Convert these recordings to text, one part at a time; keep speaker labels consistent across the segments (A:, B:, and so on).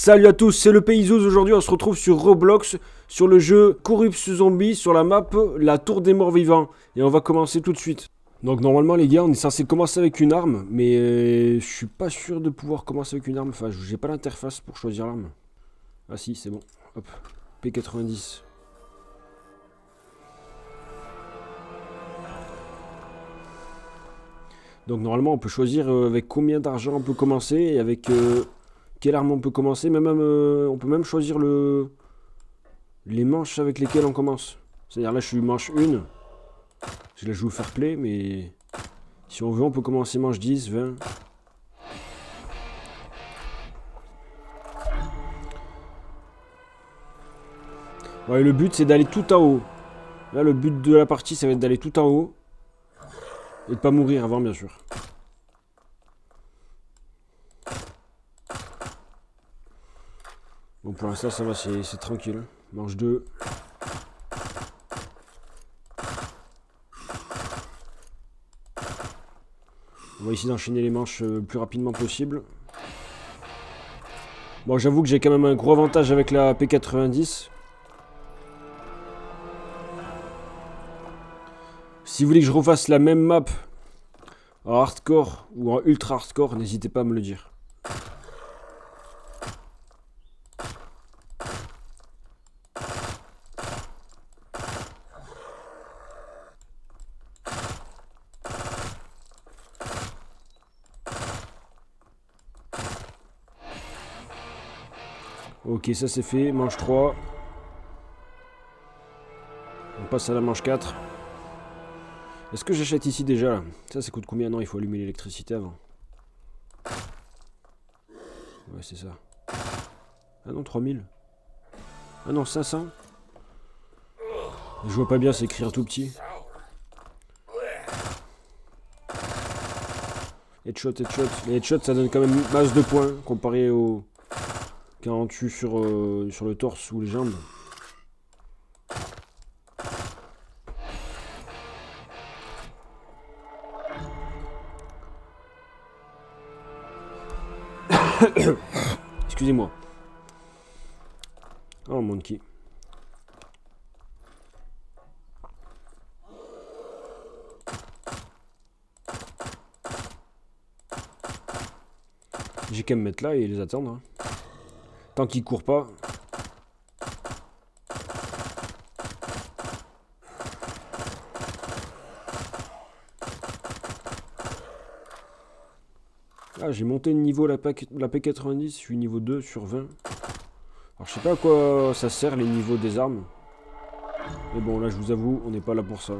A: Salut à tous, c'est le Payzouz. Aujourd'hui on se retrouve sur Roblox, sur le jeu Corruption Zombie, sur la map La Tour des Morts Vivants. Et on va commencer tout de suite. Donc normalement les gars, on est censé commencer avec une arme, mais je suis pas sûr de pouvoir commencer avec une arme. Enfin, j'ai pas l'interface pour choisir l'arme. Ah si, c'est bon. Hop, P90. Donc normalement on peut choisir avec combien d'argent on peut commencer et avec quelle arme on peut commencer. Mais même, on peut même choisir les manches avec lesquelles on commence. C'est-à-dire là je suis manche 1. Je la joue fair play, mais si on veut on peut commencer manche 10, 20. Ouais, le but c'est d'aller tout en haut. Là le but de la partie ça va être d'aller tout en haut. Et de pas mourir avant bien sûr. Bon pour l'instant ça va, c'est tranquille. Manche 2. On va essayer d'enchaîner les manches le plus rapidement possible. Bon, j'avoue que j'ai quand même un gros avantage avec la P90. Si vous voulez que je refasse la même map en hardcore ou en ultra hardcore, n'hésitez pas à me le dire. Ok, ça c'est fait. Manche 3. On passe à la manche 4. Est-ce que j'achète ici déjà là? Ça coûte combien? Non, il faut allumer l'électricité avant. Ouais, c'est ça. Ah non, 3000. Ah non, 500. Je vois pas bien, c'est écrire tout petit. Headshot, headshot. Les headshots, ça donne quand même masse de points comparé au... quand on tue sur le torse ou les jambes. Excusez-moi. Oh, monkey. J'ai qu'à me mettre là et les attendre. Hein. Tant qu'ils courent pas. Ah, j'ai monté le niveau la P90, je suis niveau 2 sur 20. Alors je sais pas à quoi ça sert les niveaux des armes. Mais bon, là je vous avoue, on n'est pas là pour ça.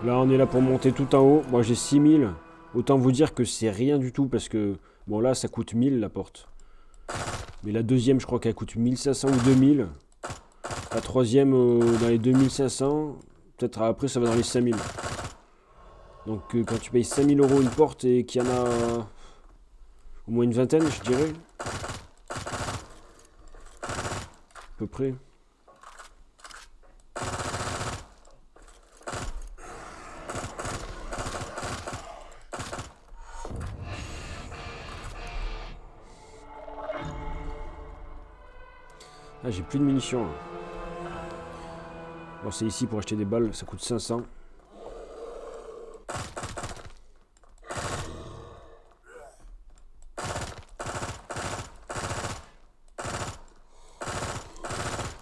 A: Là on est là pour monter tout en haut. Moi j'ai 6000. Autant vous dire que c'est rien du tout parce que... Bon là ça coûte 1000 la porte. Mais la deuxième je crois qu'elle coûte 1500 ou 2000. La troisième dans les 2500. Peut-être après ça va dans les 5000. Donc quand tu payes 5000 € une porte et qu'il y en a au moins une vingtaine je dirais. À peu près. Ah, j'ai plus de munitions. Là. Bon, c'est ici pour acheter des balles, ça coûte 500.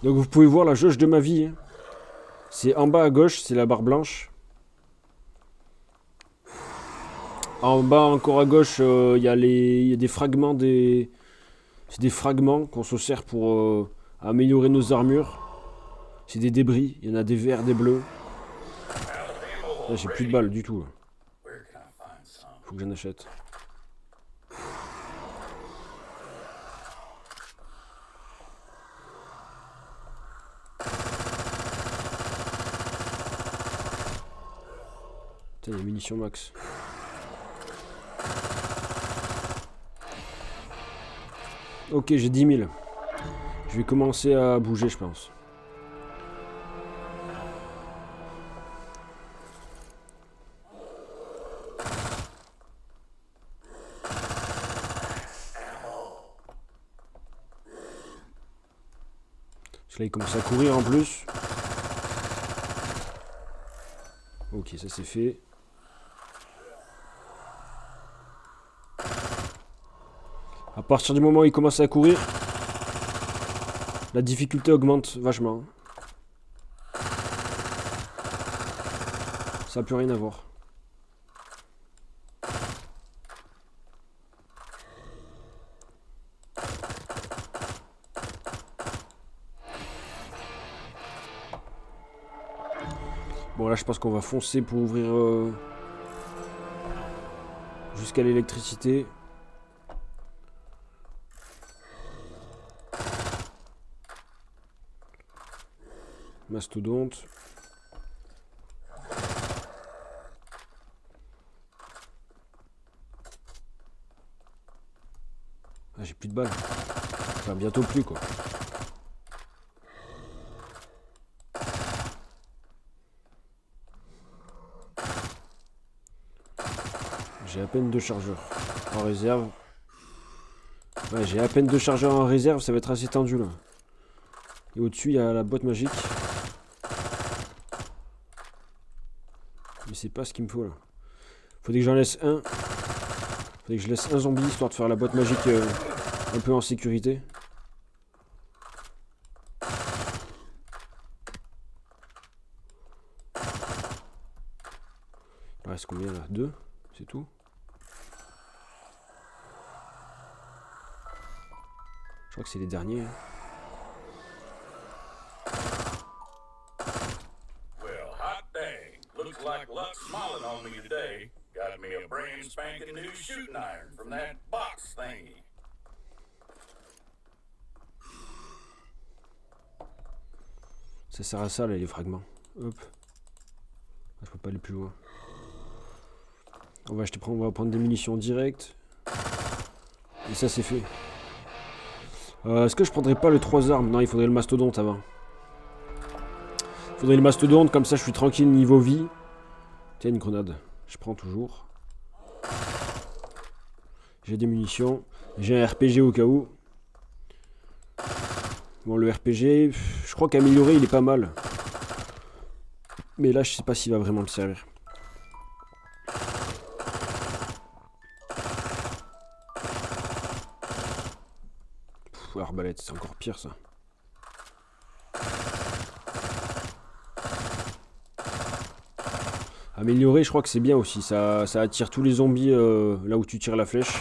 A: Donc vous pouvez voir la jauge de ma vie. Hein. C'est en bas à gauche, c'est la barre blanche. En bas encore à gauche, il y a des fragments des... C'est des fragments qu'on se sert pour améliorer nos armures. C'est des débris, il y en a des verts, des bleus. Là j'ai plus de balles du tout. Là. Faut que j'en achète. Putain, il y a munitions max. Ok, j'ai 10 000. Je vais commencer à bouger, je pense. Parce que là, il commence à courir en plus. Ok, ça c'est fait. À partir du moment où il commence à courir, la difficulté augmente vachement. Ça n'a plus rien à voir. Bon là je pense qu'on va foncer pour ouvrir jusqu'à l'électricité. Mastodonte. Ah j'ai plus de balles. Enfin bientôt plus quoi. J'ai à peine 2 chargeurs en réserve. Ouais, j'ai à peine 2 chargeurs en réserve, ça va être assez tendu là. Et au-dessus, il y a la boîte magique. Mais c'est pas ce qu'il me faut là. Faudrait que j'en laisse un. Faudrait que je laisse un zombie histoire de faire la boîte magique un peu en sécurité. Il reste combien là? 2? C'est tout? Je crois que c'est les derniers.
B: Well, hot dang. Looks like luck's smiling on me today. Got me a brand spanking new shooting iron from that box thingy.
A: Ça sert à ça là les fragments. Hop. Je peux pas aller plus loin. On va prendre des munitions directes. Et ça c'est fait. Est-ce que je prendrais pas le 3 armes? Non, il faudrait le mastodonte avant. Il faudrait le mastodonte, comme ça je suis tranquille niveau vie. Tiens, une grenade. Je prends toujours. J'ai des munitions. J'ai un RPG au cas où. Bon, le RPG, je crois qu'améliorer il est pas mal. Mais là, je sais pas s'il va vraiment me servir. Arbalète, c'est encore pire ça. Améliorer, je crois que c'est bien aussi. Ça attire tous les zombies là où tu tires la flèche.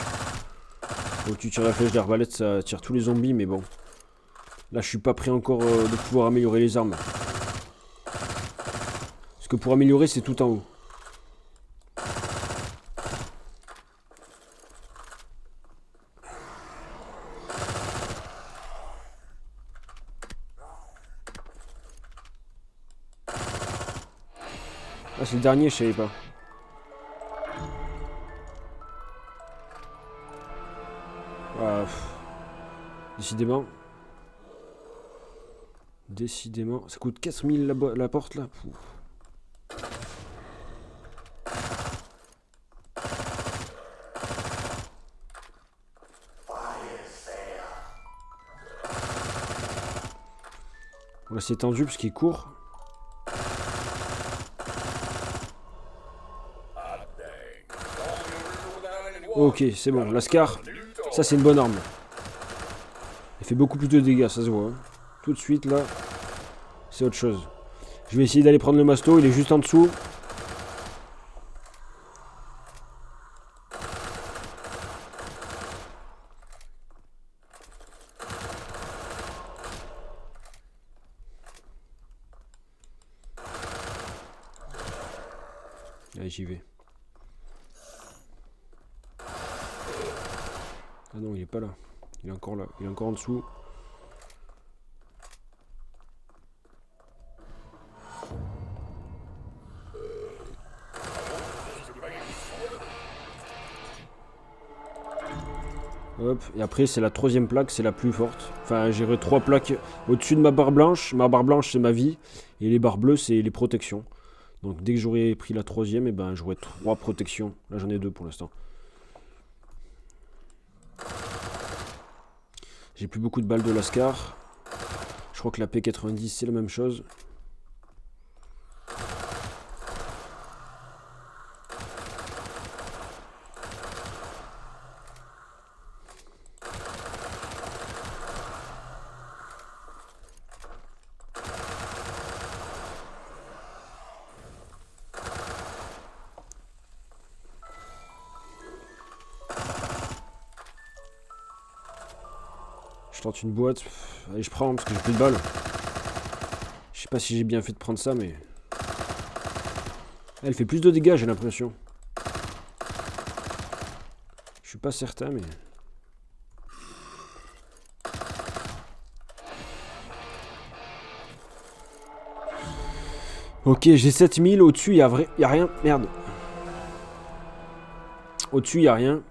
A: Là où tu tires la flèche d'arbalète, ça attire tous les zombies, mais bon. Là, je suis pas prêt encore de pouvoir améliorer les armes. Parce que pour améliorer, c'est tout en haut. Ah, c'est le dernier, je savais pas. Ah, décidément. Décidément. Ça coûte 4000 la porte là. Bon, là c'est tendu parce qu'il court. Ok, c'est bon. Lascar, ça c'est une bonne arme. Elle fait beaucoup plus de dégâts, ça se voit. Hein. Tout de suite là, c'est autre chose. Je vais essayer d'aller prendre le masto, il est juste en dessous. Allez, j'y vais. Ah non, il est pas là. Il est encore là. Il est encore en dessous. Hop. Et après, c'est la troisième plaque, c'est la plus forte. Enfin, j'ai 3 plaques au-dessus de ma barre blanche. Ma barre blanche, c'est ma vie. Et les barres bleues, c'est les protections. Donc, dès que j'aurai pris la troisième, et ben, j'aurai 3 protections. Là, j'en ai 2 pour l'instant. J'ai plus beaucoup de balles de Lascar. Je crois que la P90 c'est la même chose. Je tente une boîte. Allez, je prends parce que j'ai plus de balles. Je sais pas si j'ai bien fait de prendre ça, mais... Elle fait plus de dégâts, j'ai l'impression. Je suis pas certain, mais... Ok, j'ai 7000. Au-dessus, il y a rien. Merde. Au-dessus, il y a rien.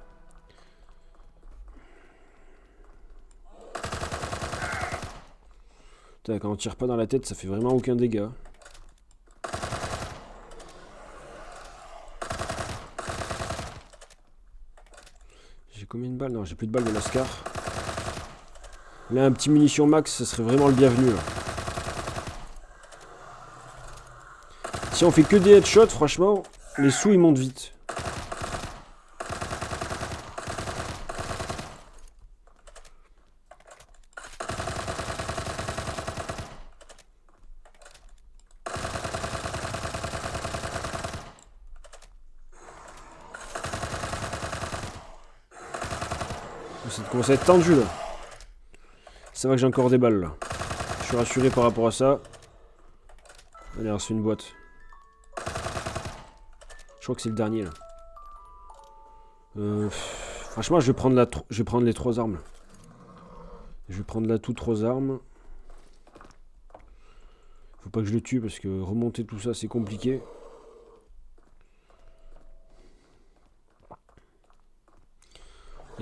A: Putain, quand on tire pas dans la tête, ça fait vraiment aucun dégât. J'ai combien de balles? Non, j'ai plus de balles de Lascar. Là, un petit munition max, ça serait vraiment le bienvenu. Là. Si on fait que des headshots, franchement, les sous, ils montent vite. Ça commence à être tendu là. Ça va que j'ai encore des balles là. Je suis rassuré par rapport à ça. Allez, on se fait une boîte. Je crois que c'est le dernier là. Franchement, je vais prendre les 3 armes. Je vais prendre la tout 3 armes. Faut pas que je le tue parce que remonter tout ça c'est compliqué.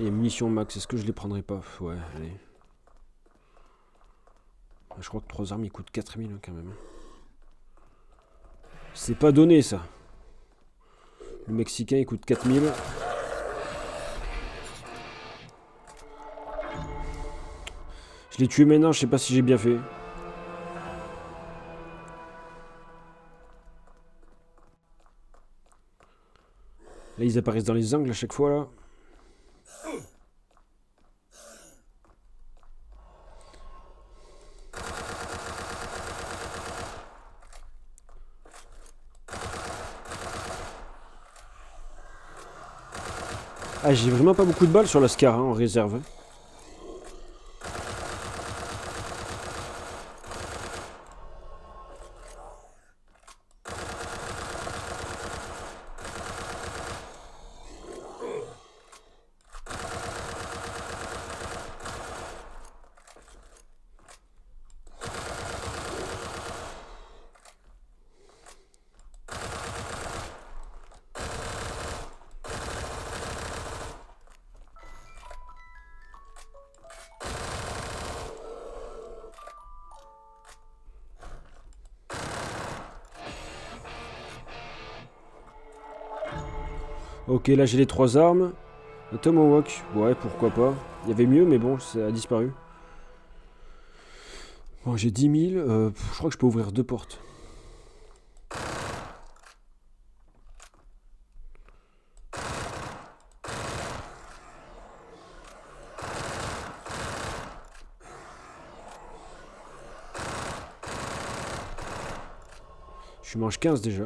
A: Il y a munitions max, est-ce que je les prendrai pas? Ouais, allez. Je crois que 3 armes ils coûtent 4000 hein, quand même. C'est pas donné ça. Le Mexicain il coûte 4000. Je l'ai tué maintenant, je sais pas si j'ai bien fait. Là ils apparaissent dans les angles à chaque fois là. Ah, j'ai vraiment pas beaucoup de balles sur la Scar hein, en réserve. Ok, là j'ai les 3 armes. Le Tomahawk, ouais, pourquoi pas. Il y avait mieux, mais bon, ça a disparu. Bon, j'ai 10 000. Je crois que je peux ouvrir 2 portes. Je mange 15 déjà.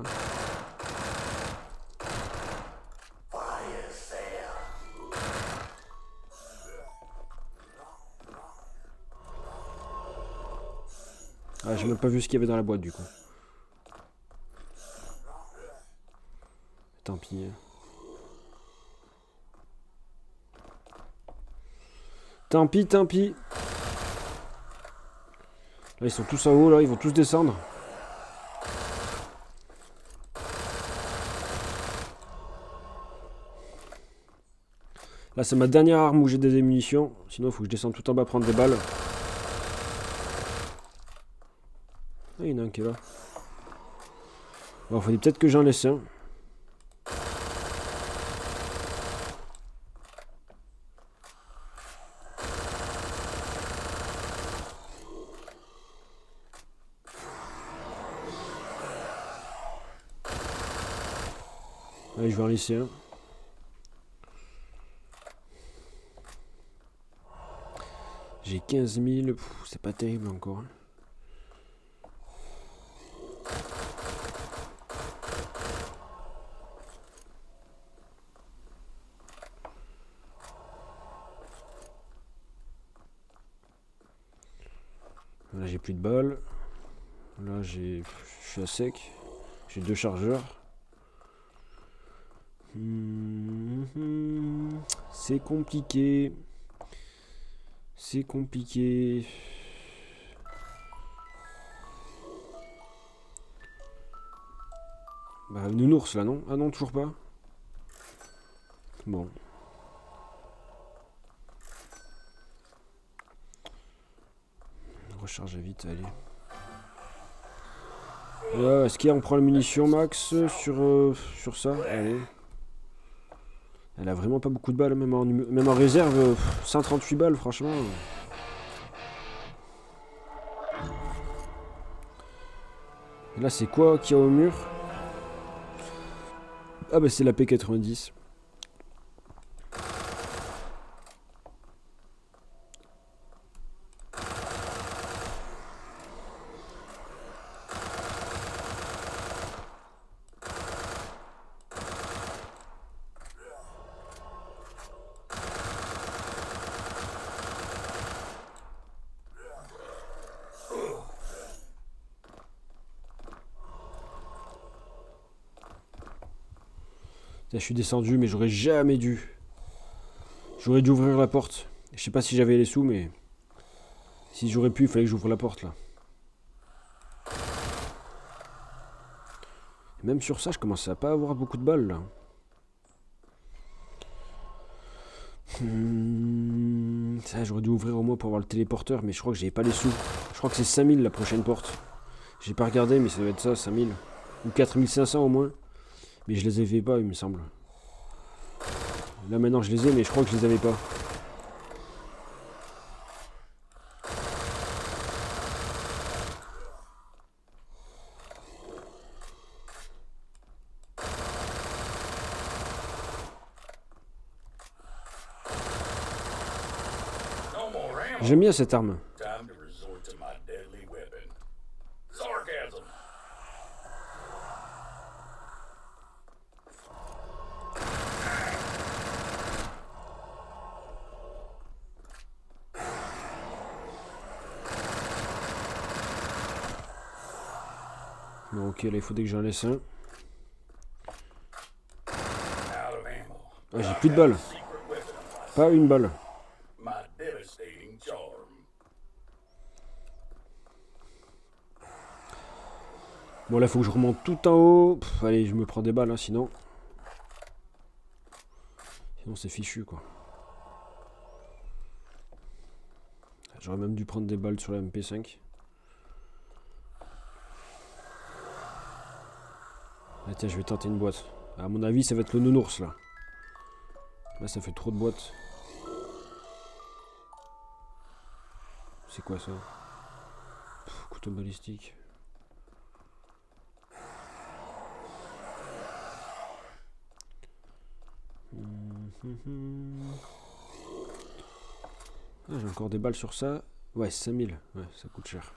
A: Ah, j'ai même pas vu ce qu'il y avait dans la boîte du coup. Tant pis. Tant pis, tant pis. Là, ils sont tous en haut, là, ils vont tous descendre. Là, c'est ma dernière arme où j'ai des munitions. Sinon, il faut que je descende tout en bas prendre des balles. Ah, il y en a un qui est là. Bon, il fallait peut-être que j'en laisse un. Allez, je vais en laisser un. J'ai 15 000. C'est pas terrible encore. Hein. Là, j'ai plus de balles. Là, je suis à sec. J'ai 2 chargeurs. C'est compliqué. C'est compliqué. Bah, nounours là, non? Ah non, toujours pas. Bon. Recharge vite, allez. Est-ce qu'on prend la munition max sur ça? Allez. Elle a vraiment pas beaucoup de balles, même en réserve, 138 balles, franchement. Et là, c'est quoi qu'il y a au mur? Ah bah c'est la P90. Là, je suis descendu, mais j'aurais jamais dû. J'aurais dû ouvrir la porte. Je sais pas si j'avais les sous, mais si j'aurais pu, il fallait que j'ouvre la porte là. Et même sur ça, je commençais à pas avoir beaucoup de balles là. Ça, j'aurais dû ouvrir au moins pour avoir le téléporteur, mais je crois que j'avais pas les sous. Je crois que c'est 5000 la prochaine porte. J'ai pas regardé, mais ça doit être ça, 5000. Ou 4500 au moins. Mais je les avais pas, il me semble. Là maintenant je les ai, mais je crois que je les avais pas.
B: No more ammo.
A: J'aime bien cette arme.
B: Time to resort to my deadly weapon. Sarcasm.
A: Bon, ok, là il faudrait que j'en laisse un.
B: Out of ammo.
A: Ah, j'ai plus de balles.
B: Secret weapon of my
A: Pas une balle.
B: My devastating charm.
A: Bon, là il faut que je remonte tout en haut. Allez, je me prends des balles, hein, sinon. Sinon c'est fichu quoi. J'aurais même dû prendre des balles sur la MP5. Ah, tiens, je vais tenter une boîte. À mon avis, ça va être le nounours là. Là, ça fait trop de boîtes. C'est quoi ça? Couteau balistique. Ah, j'ai encore des balles sur ça. Ouais, 5000. Ouais, ça coûte cher.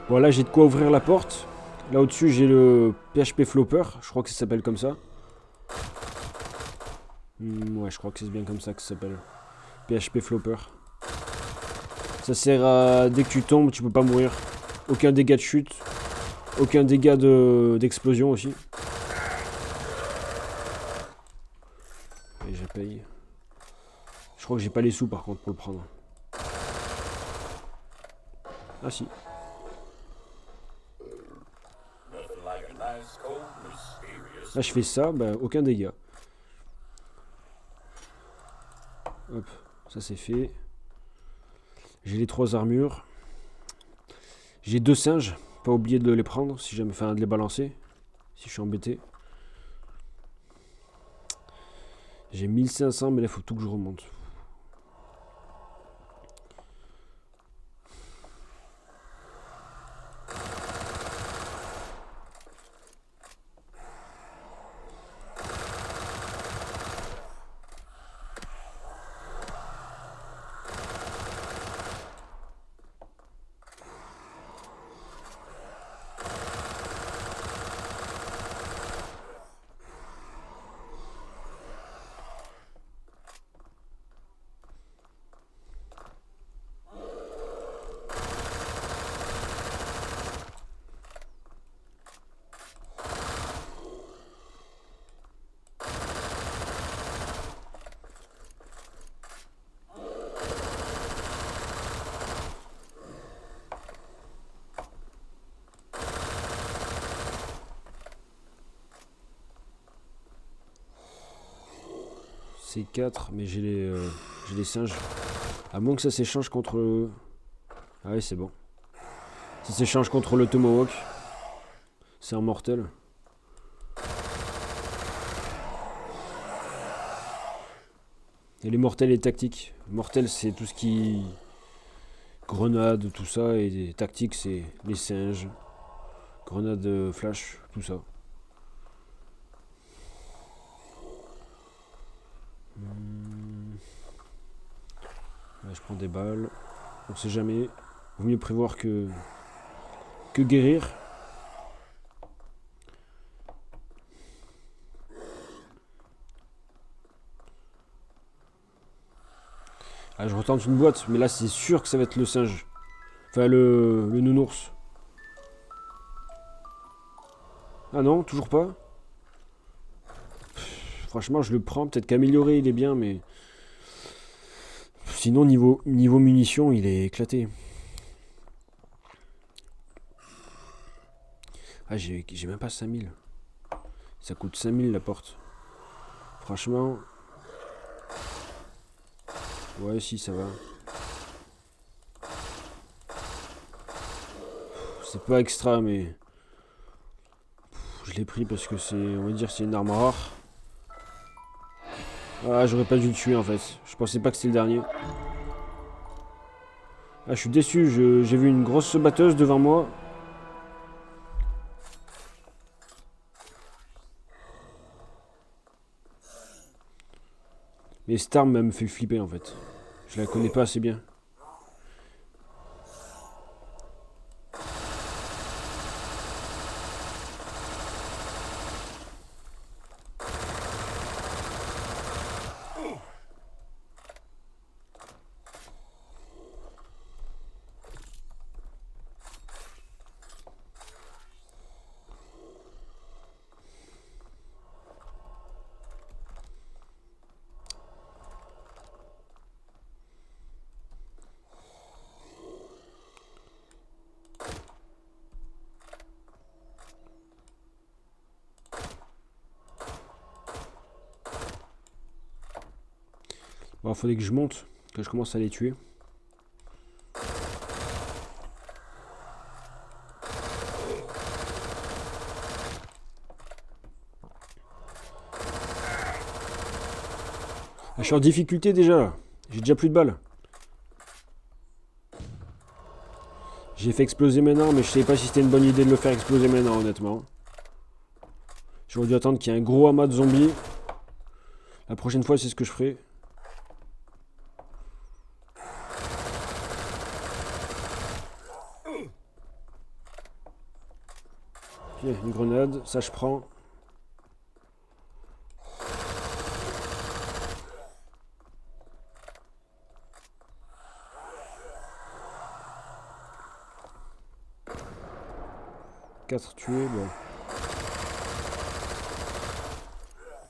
A: Bon, là, j'ai de quoi ouvrir la porte. Là, au-dessus, j'ai le PHP Flopper. Je crois que ça s'appelle comme ça. Ouais, je crois que c'est bien comme ça que ça s'appelle. PHP Flopper. Ça sert à... Dès que tu tombes, tu peux pas mourir. Aucun dégât de chute. Aucun dégât d'explosion aussi. Et je paye. Je crois que j'ai pas les sous par contre pour le prendre. Ah si.
B: Nothing like a nice, cold, mysterious.
A: Là je fais ça, bah aucun dégât. Hop, ça c'est fait. J'ai les 3 armures. J'ai 2 singes. Pas oublier de les prendre si jamais, enfin de les balancer. Si je suis embêté. J'ai 1500 mais là il faut tout que je remonte. C'est 4, mais j'ai les singes. À moins que ça s'échange contre... Ah oui, c'est bon. Ça s'échange contre le Tomahawk. C'est un mortel. Et les mortels et tactiques. Mortel, c'est tout ce qui... Grenade, tout ça. Et les tactiques, c'est les singes. Grenade flash, tout ça. Là, je prends des balles. On sait jamais. Vaut mieux prévoir que guérir. Ah, je retente une boîte, mais là c'est sûr que ça va être le singe. Enfin le nounours. Ah non, toujours pas. Franchement, je le prends. Peut-être qu'amélioré il est bien, mais... Sinon, niveau munitions, il est éclaté. Ah, j'ai même pas 5000. Ça coûte 5000 la porte. Franchement... Ouais, si, ça va. C'est pas extra, mais... Je l'ai pris parce que c'est... On va dire c'est une arme rare. Ah, j'aurais pas dû le tuer en fait. Je pensais pas que c'était le dernier. Ah, je suis déçu. J'ai vu une grosse batteuse devant moi. Mais cette arme me fait flipper en fait. Je la connais pas assez bien. Bon, faudrait que je monte, que je commence à les tuer. Ah, je suis en difficulté déjà là. J'ai déjà plus de balles. J'ai fait exploser maintenant, mais je sais pas si c'était une bonne idée de le faire exploser maintenant, honnêtement. J'aurais dû attendre qu'il y ait un gros amas de zombies. La prochaine fois, c'est ce que je ferai. Ok, une grenade, ça je prends. Quatre tués, bon.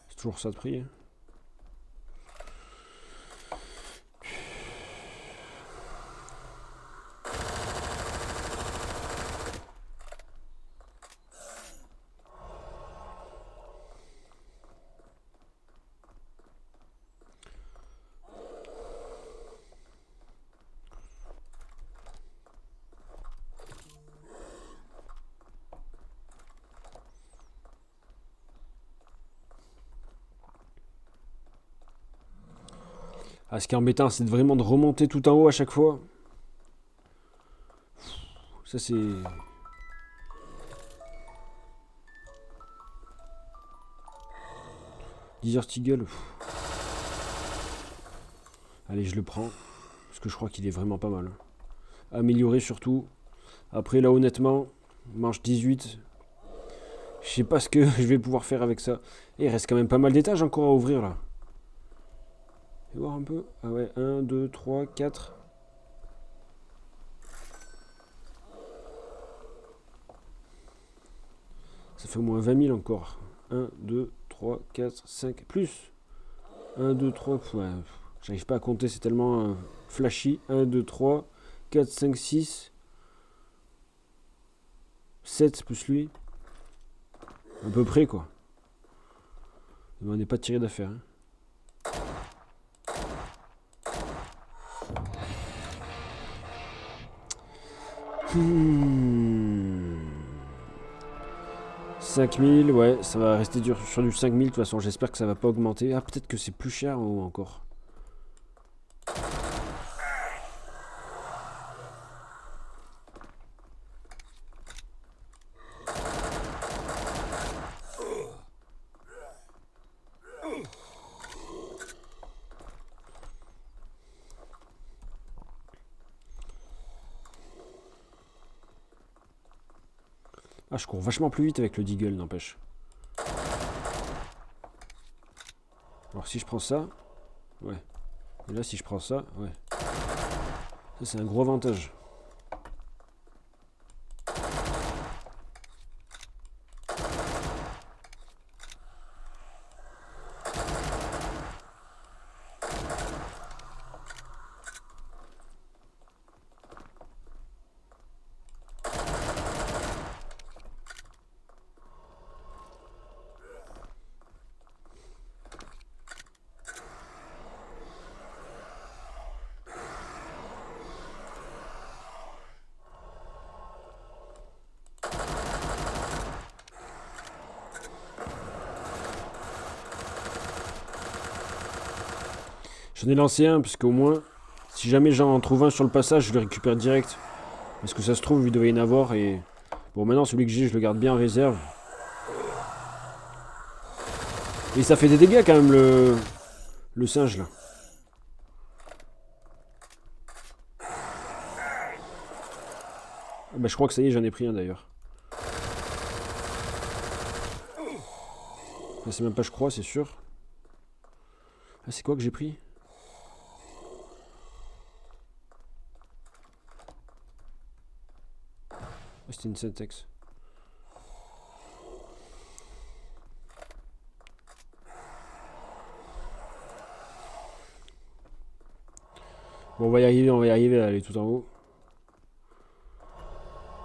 A: C'est toujours ça de prix. Ah, ce qui est embêtant, c'est vraiment de remonter tout en haut à chaque fois. Ça, c'est... Desert Eagle. Allez, je le prends. Parce que je crois qu'il est vraiment pas mal. Amélioré surtout. Après, là, honnêtement, manche 18. Je sais pas ce que je vais pouvoir faire avec ça. Et il reste quand même pas mal d'étages encore à ouvrir, là. Je vais voir un peu. Ah ouais, 1, 2, 3, 4. Ça fait au moins 20 000 encore. 1, 2, 3, 4, 5, plus. 1, 2, 3, ouais, j'arrive pas à compter, c'est tellement flashy. 1, 2, 3, 4, 5, 6, 7 plus lui. À peu près quoi. Mais on n'est pas tiré d'affaire. Hein. 5000, ouais, ça va rester sur du 5000 de toute façon, j'espère que ça va pas augmenter. Ah, peut-être que c'est plus cher ou encore. Ah, je cours vachement plus vite avec le Deagle, n'empêche. Alors si je prends ça, ouais. Et là si je prends ça, ouais. Ça c'est un gros avantage. J'en ai lancé un, parce qu'au moins, si jamais j'en trouve un sur le passage, je le récupère direct. Parce que ça se trouve, il devait y en avoir, et... Bon, maintenant, celui que j'ai, je le garde bien en réserve. Et ça fait des dégâts, quand même, le singe, là. Ah bah, je crois que ça y est, j'en ai pris un, d'ailleurs. Enfin, c'est même pas je crois, c'est sûr. Ah, c'est quoi que j'ai pris ? Ah, c'était une Syntex. Bon, on va y arriver, elle est tout en haut.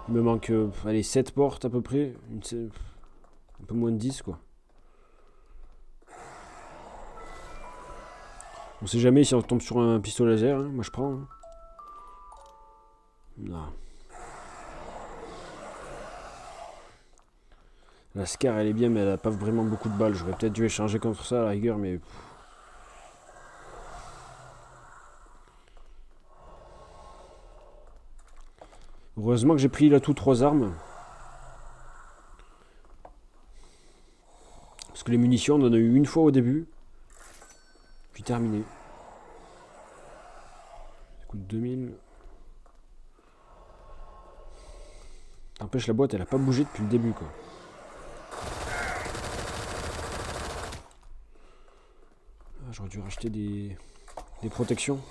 A: Il me manque, allez, 7 portes à peu près. Un peu moins de 10, quoi. On sait jamais si on tombe sur un pistolet laser, hein. Moi je prends. Hein. Non. La Scar elle est bien, mais elle a pas vraiment beaucoup de balles. J'aurais peut-être dû échanger contre ça à la rigueur, mais... Heureusement que j'ai pris là tout 3 armes. Parce que les munitions, on en a eu une fois au début. Puis terminé. Ça coûte 2000. N'empêche, la boîte, elle a pas bougé depuis le début, quoi. Ah, j'aurais dû racheter des protections.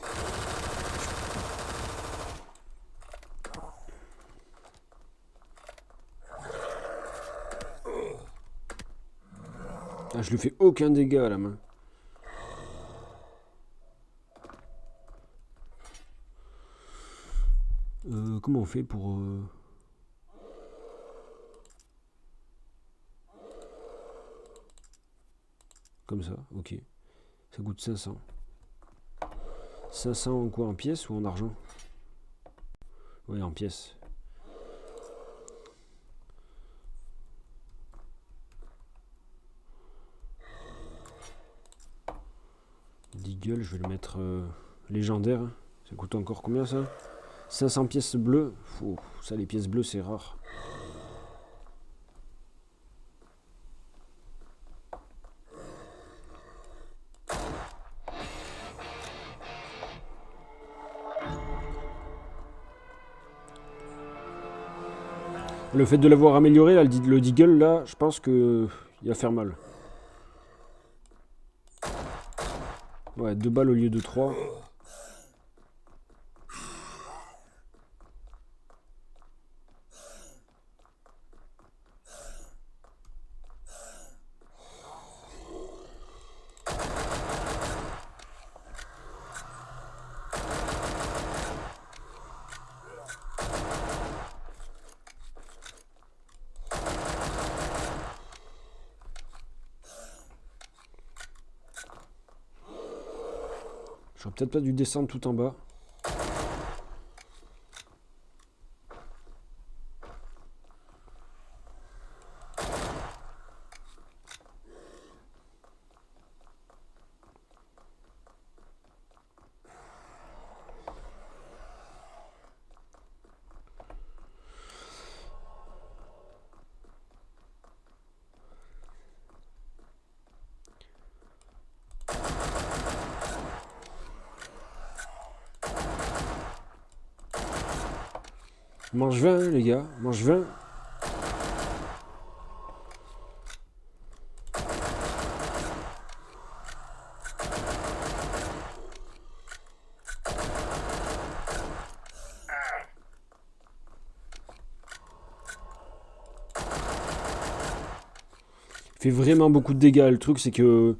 A: Ah, je lui fais aucun dégât à la main. Comment on fait pour... Comme ça, ok. Ça coûte 500. 500 en quoi? En pièces ou en argent? Oui, en pièces. Deagle, je vais le mettre légendaire. Ça coûte encore combien ça? 500 pièces bleues. Ouh, ça, les pièces bleues, c'est rare. Le fait de l'avoir amélioré, là, le Deagle, là, je pense que il va faire mal. Ouais, 2 balles au lieu de 3. J'aurais peut-être pas dû descendre tout en bas. Mange 20 hein, les gars, mange 20. Il fait vraiment beaucoup de dégâts. Le truc c'est que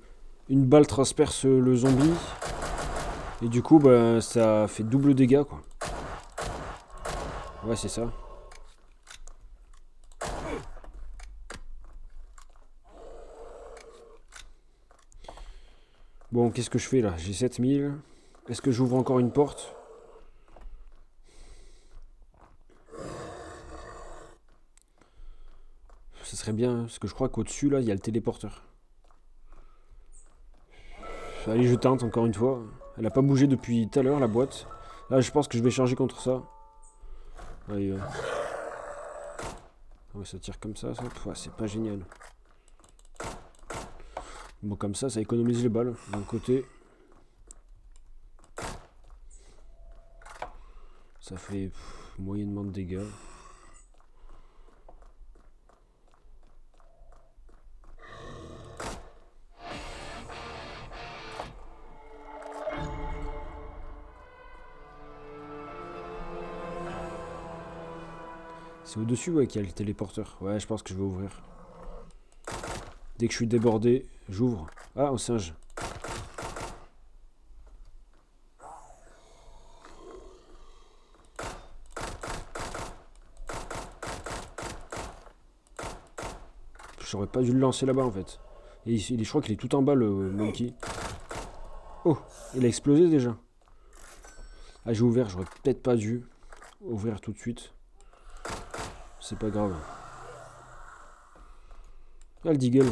A: une balle transperce le zombie. Et du coup bah, ça fait double dégâts quoi. Ouais c'est ça. Bon qu'est-ce que je fais là? J'ai 7000. Est-ce que j'ouvre encore une porte? Ce serait bien, parce que je crois qu'au-dessus là il y a le téléporteur. Allez je tente encore une fois. Elle a pas bougé depuis tout à l'heure la boîte. Là je pense que je vais charger contre ça. Allez, ouais, ça tire comme ça. Ouais, c'est pas génial. Bon comme ça économise les balles d'un côté. Ça fait moyennement de dégâts. C'est au-dessus ouais, qu'il y a le téléporteur. Ouais, je pense que je vais ouvrir. Dès que je suis débordé, j'ouvre. Ah, un singe. J'aurais pas dû le lancer là-bas en fait. Et je crois qu'il est tout en bas le monkey. Oh, il a explosé déjà. Ah, j'ai ouvert, j'aurais peut-être pas dû ouvrir tout de suite. C'est pas grave. Ah, le deagle.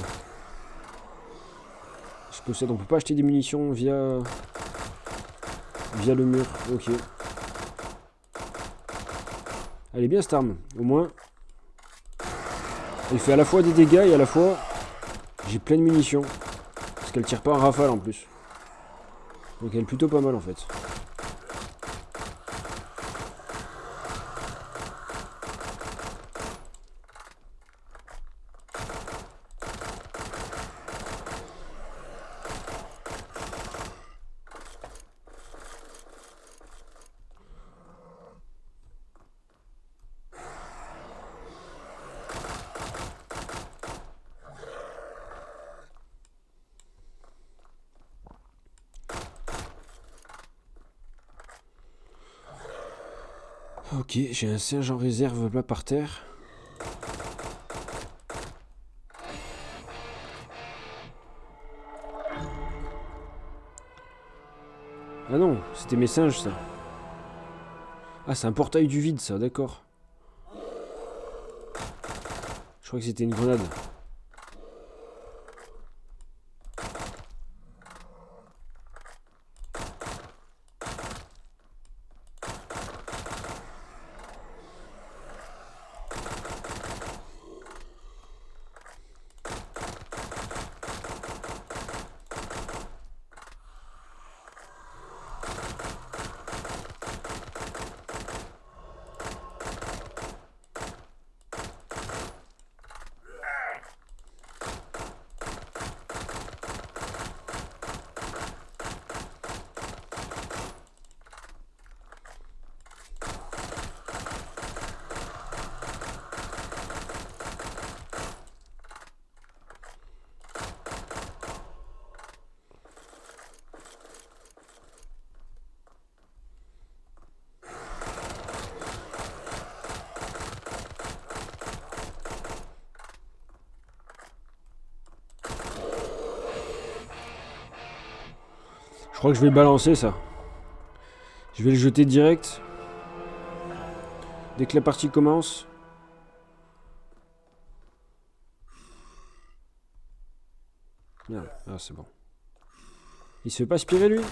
A: Je possède, on peut pas acheter des munitions via le mur. Ok. Elle est bien cette arme, au moins. Elle fait à la fois des dégâts et à la fois j'ai plein de munitions. Parce qu'elle tire pas en rafale en plus. Donc elle est plutôt pas mal en fait. Ok, j'ai un singe en réserve là par terre. Ah non, c'était mes singes ça. Ah, c'est un portail du vide ça, d'accord. Je crois que c'était une grenade. Je crois que je vais le balancer ça. Je vais le jeter direct. Dès que la partie commence. Merde, ah c'est bon. Il se fait pas aspirer lui?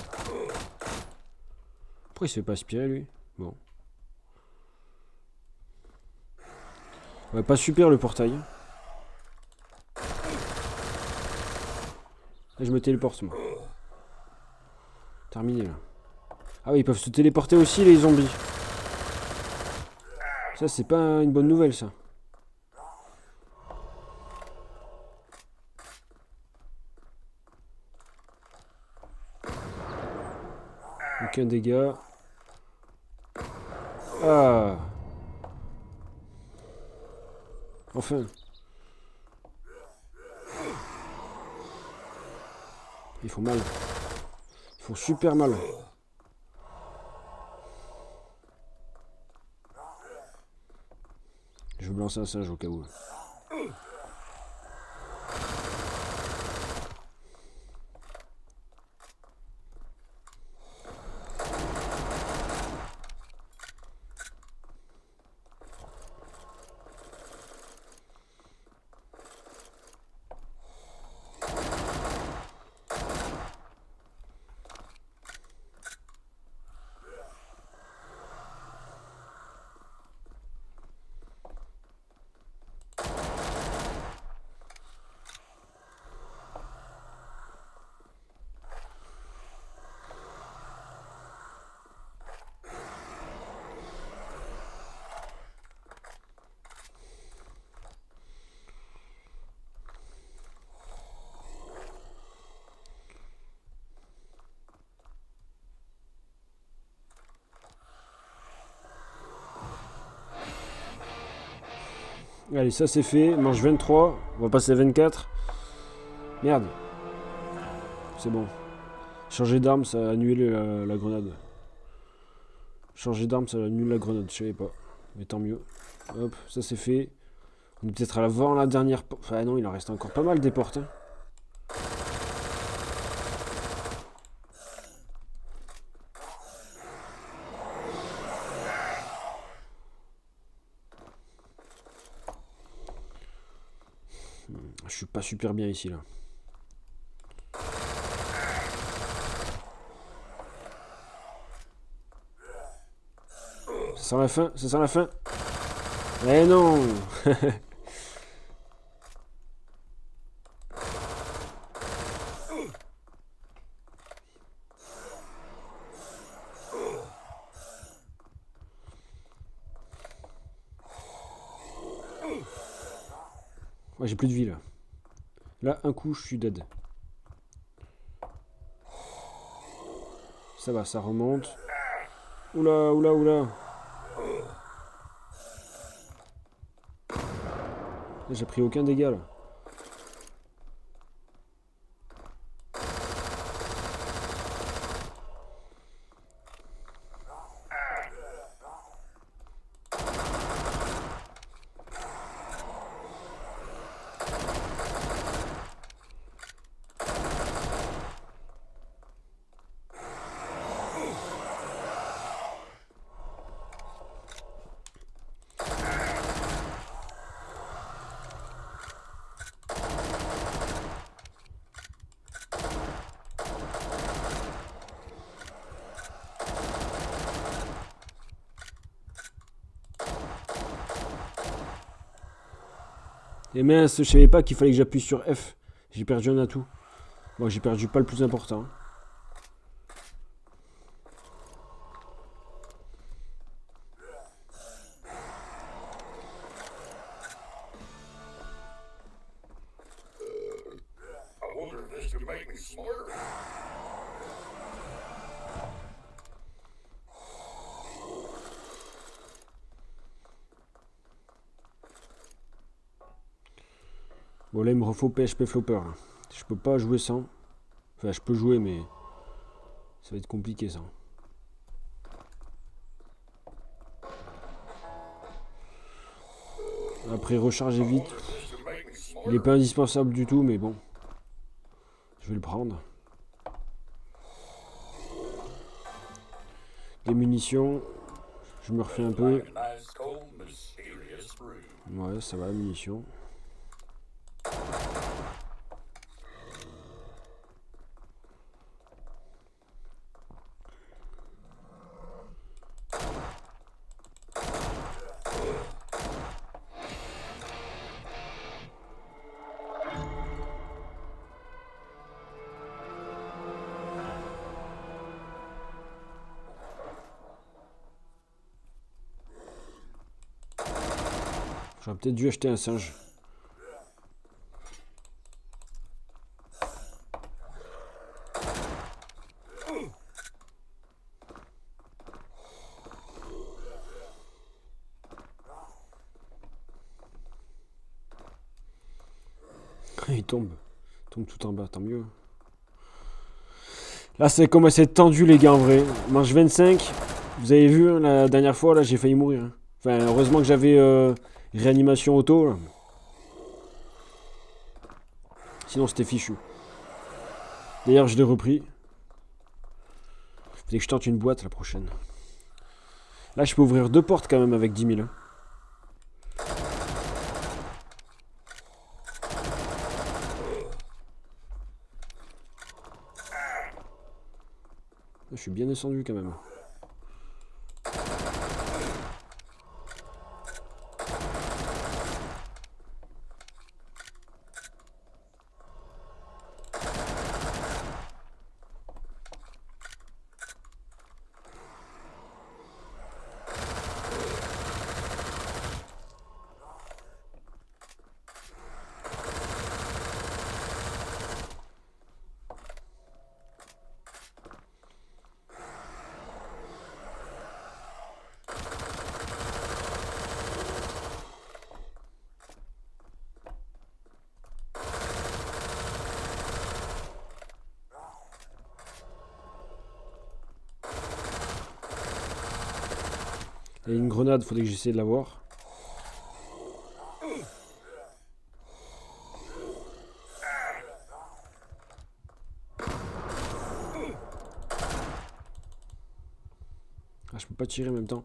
A: Pourquoi il se fait pas aspirer lui? Bon. Ouais, pas super le portail. Là, je me téléporte moi. Terminé là. Ah oui, ils peuvent se téléporter aussi les zombies. Ça, c'est pas une bonne nouvelle, ça. Aucun dégât. Ah. Enfin. Ils font mal. Ils font super mal. Je vais me lancer un singe au cas où. Allez, ça c'est fait. Manche 23. On va passer à 24. Merde. C'est bon. Changer d'arme, ça a annulé la grenade. Changer d'arme, ça annule la grenade. Je savais pas. Mais tant mieux. Hop, ça c'est fait. On est peut-être à l'avant la dernière... Enfin non, il en reste encore pas mal des portes. Hein. Je suis pas super bien ici là. Ça sent la fin, ça sent la fin. Eh non. Ouais, j'ai plus de vie là. Là, un coup, je suis dead. Ça va, ça remonte. Oula, oula, oula. J'ai pris aucun dégât là. Et mince, je savais pas qu'il fallait que j'appuie sur F. J'ai perdu un atout. Bon, j'ai perdu pas le plus important.
B: I wonder if this could make me smarter.
A: Bon, là, il me refaut PHP Flopper. Là. Je peux pas jouer sans. Enfin, je peux jouer, mais ça va être compliqué, ça. Après, recharger vite. Il est pas indispensable du tout, mais bon. Je vais le prendre. Des munitions. Je me refais un peu. Ouais, ça va, munitions. J'aurais peut-être dû acheter un singe. Il tombe. Il tombe tout en bas, tant mieux. Là, c'est comme c'est tendu, les gars, en vrai. Manche 25. Vous avez vu, hein, la dernière fois, là, j'ai failli mourir. Hein. Enfin, heureusement que j'avais réanimation auto. Là. Sinon, c'était fichu. D'ailleurs, je l'ai repris. Faudrait que je tente une boîte la prochaine. Là, je peux ouvrir 2 portes quand même avec 10 000. Hein. Je suis bien descendu quand même. Et une grenade, faudrait que j'essaie de l'avoir. Ah, je peux pas tirer en même temps.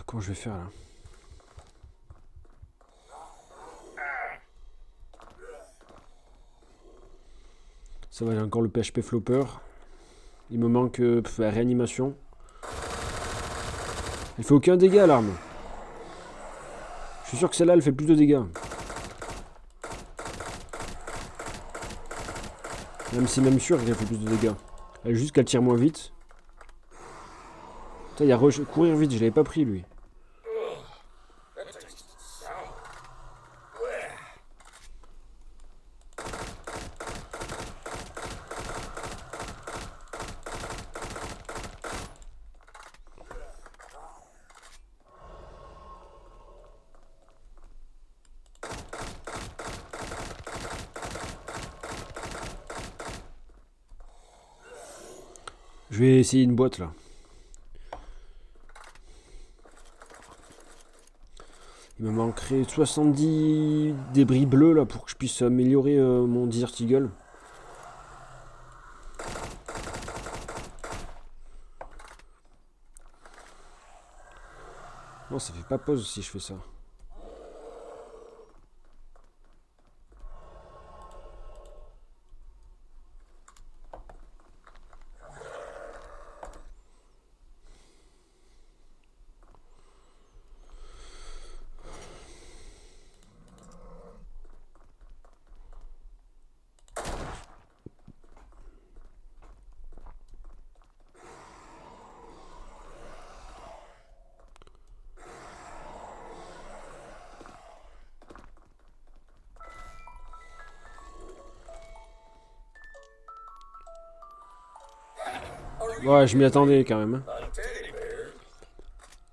A: Comment je vais faire là? Ça va, j'ai encore le PHP flopper. Il me manque la réanimation. Elle fait aucun dégât l'arme. Je suis sûr que celle-là elle fait plus de dégâts. Même si même sûr qu'elle fait plus de dégâts. Elle juste qu'elle tire moins vite. Putain, il y a courir vite, je l'avais pas pris lui. Je vais essayer une boîte là. Il me manquerait 70 débris bleus là pour que je puisse améliorer mon Desert Eagle. Non, ça fait pas pause si je fais ça. Ouais, je m'y attendais quand même. Hein.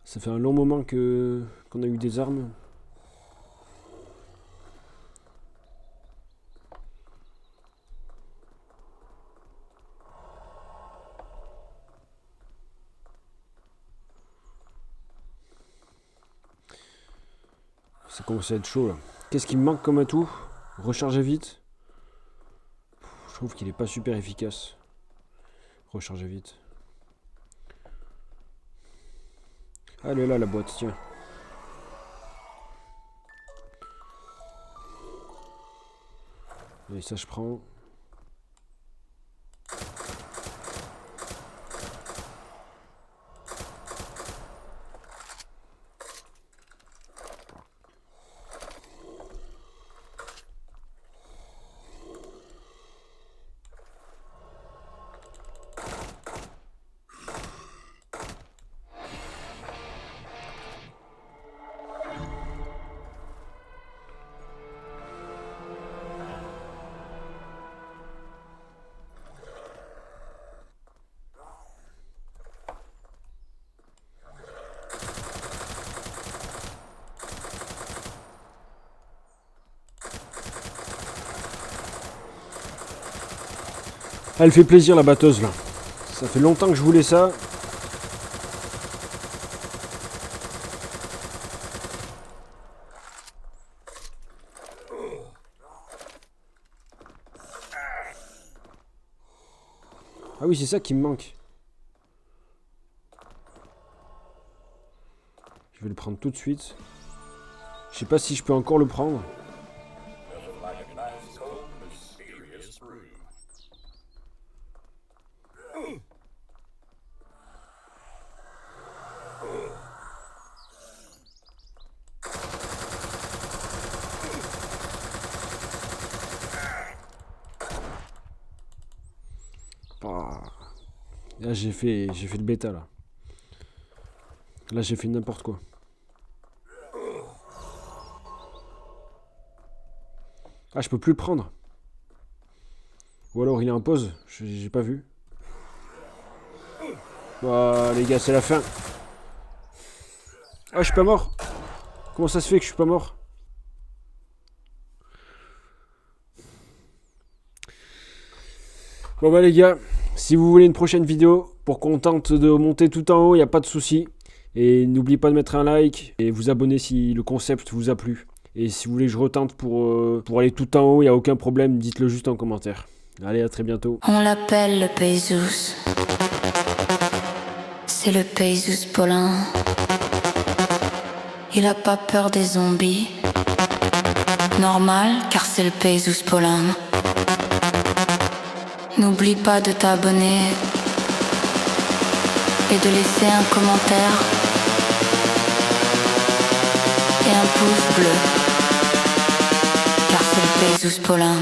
A: Ça fait un long moment qu'on a eu des armes. Ça commence à être chaud là. Qu'est-ce qui me manque comme atout? Recharger vite. Je trouve qu'il est pas super efficace. Recharger vite. Ah, elle est là la boîte, tiens. Et ça je prends. Elle fait plaisir la batteuse là. Ça fait longtemps que je voulais ça. Ah oui, c'est ça qui me manque. Je vais le prendre tout de suite. Je sais pas si je peux encore le prendre.
B: Nothing like a nice, cold, mysterious room.
A: Ah. Là j'ai fait le bêta là. Là j'ai fait n'importe quoi. Ah, je peux plus le prendre. Ou alors il est en pause, j'ai pas vu. Ah les gars, c'est la fin. Ah, je suis pas mort. Comment ça se fait que je suis pas mort? Bon bah les gars, si vous voulez une prochaine vidéo pour qu'on tente de monter tout en haut, il n'y a pas de souci. Et n'oubliez pas de mettre un like et vous abonner si le concept vous a plu. Et si vous voulez que je retente pour aller tout en haut, il n'y a aucun problème, dites-le juste en commentaire. Allez, à très bientôt.
C: On l'appelle le Payzus. C'est le Payzus Paulin. Il a pas peur des zombies. Normal, car c'est le Payzus Paulin. N'oublie pas de t'abonner et de laisser un commentaire et un pouce bleu, car c'est le Payzus Paulin.